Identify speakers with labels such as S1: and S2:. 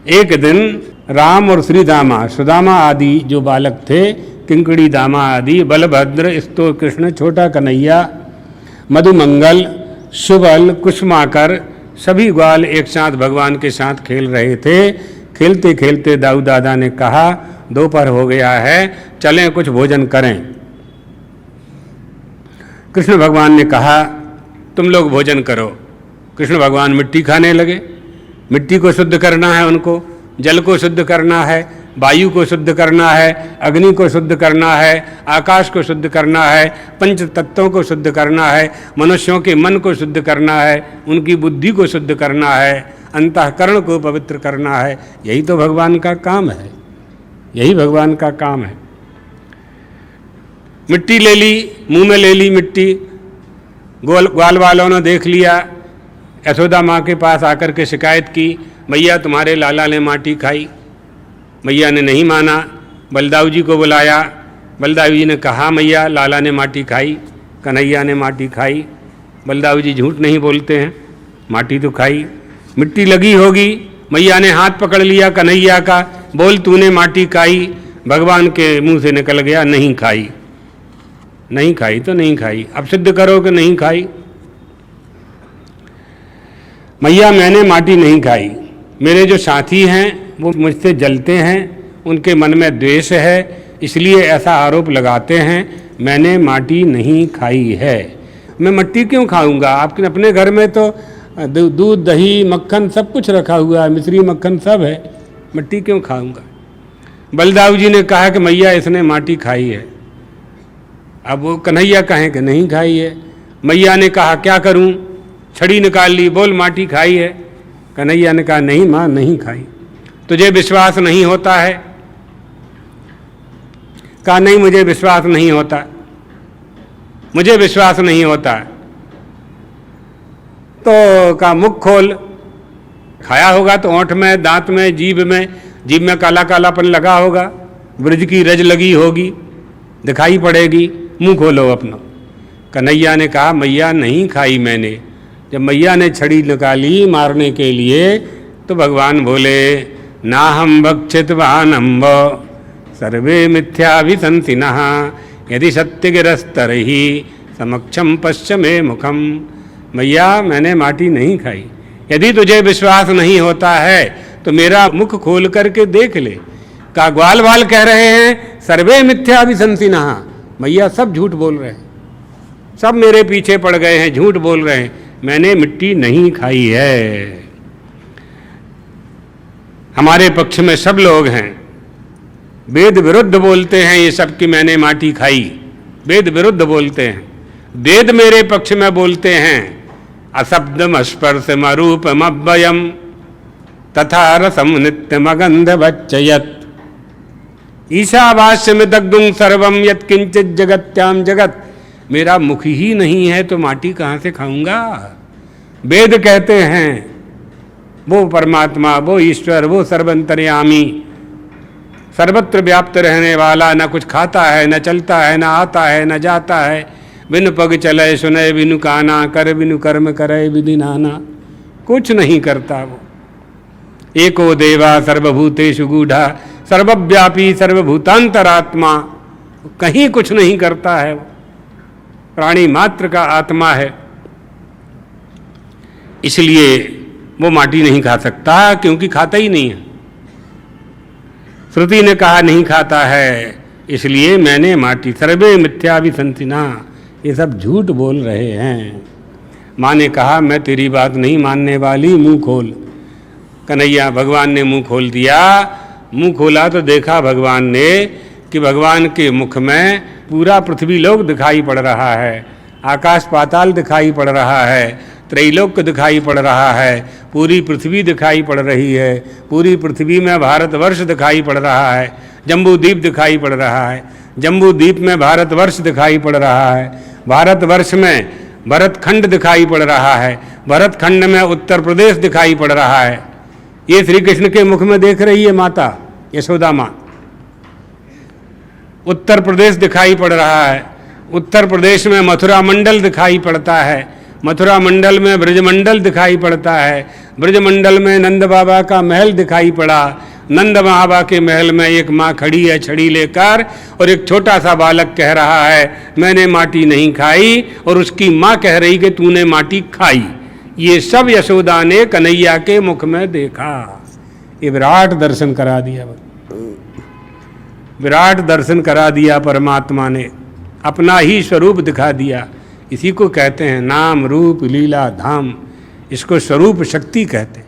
S1: एक दिन राम और श्री दामा, सुदामा आदि जो बालक थे, किंकड़ी दामा आदि, बलभद्र, स्तो कृष्ण, छोटा कन्हैया, मधुमंगल, शुबल, कुसुमाकर, सभी ग्वाल एक साथ भगवान के साथ खेल रहे थे। खेलते खेलते दाऊ दादा ने कहा, दोपहर हो गया है, चलें कुछ भोजन करें। कृष्ण भगवान ने कहा, तुम लोग भोजन करो। कृष्ण भगवान मिट्टी खाने लगे। मिट्टी को शुद्ध करना है उनको, जल को शुद्ध करना है, वायु को शुद्ध करना है, अग्नि को शुद्ध करना है, आकाश को शुद्ध करना है, पंच तत्वों को शुद्ध करना है, मनुष्यों के मन को शुद्ध करना है, उनकी बुद्धि को शुद्ध करना है, अंतःकरण को पवित्र करना है। यही तो भगवान का काम है, यही भगवान का काम है। मिट्टी ले ली, मुंह में ले ली मिट्टी। ग्वाल वालों ने देख लिया, यशोदा माँ के पास आकर के शिकायत की, मैया तुम्हारे लाला ने माटी खाई। मैया ने नहीं माना, बलदाऊ जी को बुलाया। बलदाऊ जी ने कहा, मैया लाला ने माटी खाई, कन्हैया ने माटी खाई। बलदाऊ जी झूठ नहीं बोलते हैं, माटी तो खाई। मिट्टी लगी होगी, मैया ने हाथ पकड़ लिया कन्हैया का, बोल तूने माटी खाई। भगवान के मुंह से निकल गया, नहीं खाई। नहीं खाई तो नहीं खाई, अब सिद्ध करो कि नहीं खाई। मैया मैंने माटी नहीं खाई, मेरे जो साथी हैं वो मुझसे जलते हैं, उनके मन में द्वेष है, इसलिए ऐसा आरोप लगाते हैं, मैंने माटी नहीं खाई है। मैं मिट्टी क्यों खाऊंगा? आपके अपने घर में तो दूध, दही, मक्खन सब कुछ रखा हुआ है, मिश्री मक्खन सब है, मिट्टी क्यों खाऊंगा? बलदाऊ जी ने कहा कि मैया इसने माटी खाई है। अब वो कन्हैया कहें कि नहीं खाई है। मैया ने कहा क्या करूं? छड़ी निकाल ली, बोल माटी खाई है। कन्हैया ने कहा नहीं माँ, नहीं खाई। तुझे विश्वास नहीं होता है? कहा नहीं, मुझे विश्वास नहीं होता, मुझे विश्वास नहीं होता। तो कहा मुख खोल। खाया होगा तो ओंठ में, दांत में, जीभ में काला कालापन लगा होगा, ब्रज की रज लगी होगी, दिखाई पड़ेगी, मुंह खोलो अपना। कन्हैया ने कहा मैया नहीं खाई मैंने। जब मैया ने छड़ी निकाली मारने के लिए तो भगवान बोले, ना हम भक्षितवानम्ब सर्वे मिथ्याभिसंसिनः यदि सत्यगिरस्तरहि समक्षम पश्य मे मुखम। मैया मैंने माटी नहीं खाई। यदि तुझे विश्वास नहीं होता है तो मेरा मुख खोल करके देख ले। का ग्वाल वाल कह रहे हैं सर्वे मिथ्याभिसंसिनः। मैया सब झूठ बोल रहे हैं, सब मेरे पीछे पड़ गए हैं, झूठ बोल रहे हैं, मैंने मिट्टी नहीं खाई है। हमारे पक्ष में सब लोग हैं, वेद विरुद्ध बोलते हैं ये सब कि मैंने माटी खाई, वेद विरुद्ध बोलते हैं। वेद मेरे पक्ष में बोलते हैं, अशब्दम स्पर्शम रूपम अव्ययम तथा रसम नित्यम गंधवच्चयत् ईशावास्यम दग्धुं सर्वम यत् किंचित जगत्याम जगत। मेरा मुख ही नहीं है तो माटी कहाँ से खाऊंगा? वेद कहते हैं वो परमात्मा, वो ईश्वर, वो सर्वंतर्यामी, सर्वत्र व्याप्त रहने वाला, न कुछ खाता है, न चलता है, न आता है, न जाता है, बिनु पग चले सुने बिनु काना, कर बिनु कर्म करे विधि नाना, कुछ नहीं करता वो। एको देवा सर्वभूतेषु गूढ़ा सर्वव्यापी सर्वभूतांतरात्मा, कहीं कुछ नहीं करता है, प्राणी मात्र का आत्मा है, इसलिए वो माटी नहीं खा सकता क्योंकि खाता ही नहीं है। श्रुति ने कहा नहीं खाता है, इसलिए मैंने माटी। सर्वे मिथ्याभिसंसिनः, ये सब झूठ बोल रहे हैं। माँ ने कहा मैं तेरी बात नहीं मानने वाली, मुंह खोल। कन्हैया भगवान ने मुंह खोल दिया। मुंह खोला तो देखा भगवान ने कि भगवान के मुख में पूरा पृथ्वी लोक दिखाई पड़ रहा है, आकाश पाताल दिखाई पड़ रहा है, त्रैलोक्य दिखाई पड़ रहा है, पूरी पृथ्वी दिखाई पड़ रही है, पूरी पृथ्वी में भारतवर्ष दिखाई पड़ रहा है, जम्बू द्वीप दिखाई पड़ रहा है, जम्बू द्वीप में भारतवर्ष दिखाई पड़ रहा है, भारतवर्ष में भरतखंड दिखाई पड़ रहा है, भरतखंड में उत्तर प्रदेश दिखाई पड़ रहा है। ये श्री कृष्ण के मुख में देख रही है माता यशोदा माँ। उत्तर प्रदेश दिखाई पड़ रहा है, उत्तर प्रदेश में मथुरा मंडल दिखाई पड़ता है, मथुरा मंडल में ब्रजमंडल दिखाई पड़ता है, ब्रजमंडल में नंद बाबा का महल दिखाई पड़ा। नंद बाबा के महल में एक माँ खड़ी है छड़ी लेकर, और एक छोटा सा बालक कह रहा है मैंने माटी नहीं खाई, और उसकी माँ कह रही कि तूने माटी खाई। ये सब यशोदा ने कन्हैया के मुख में देखा। ये विराट दर्शन करा दिया, विराट दर्शन करा दिया परमात्मा ने, अपना ही स्वरूप दिखा दिया। इसी को कहते हैं नाम रूप लीला धाम, इसको स्वरूप शक्ति कहते हैं।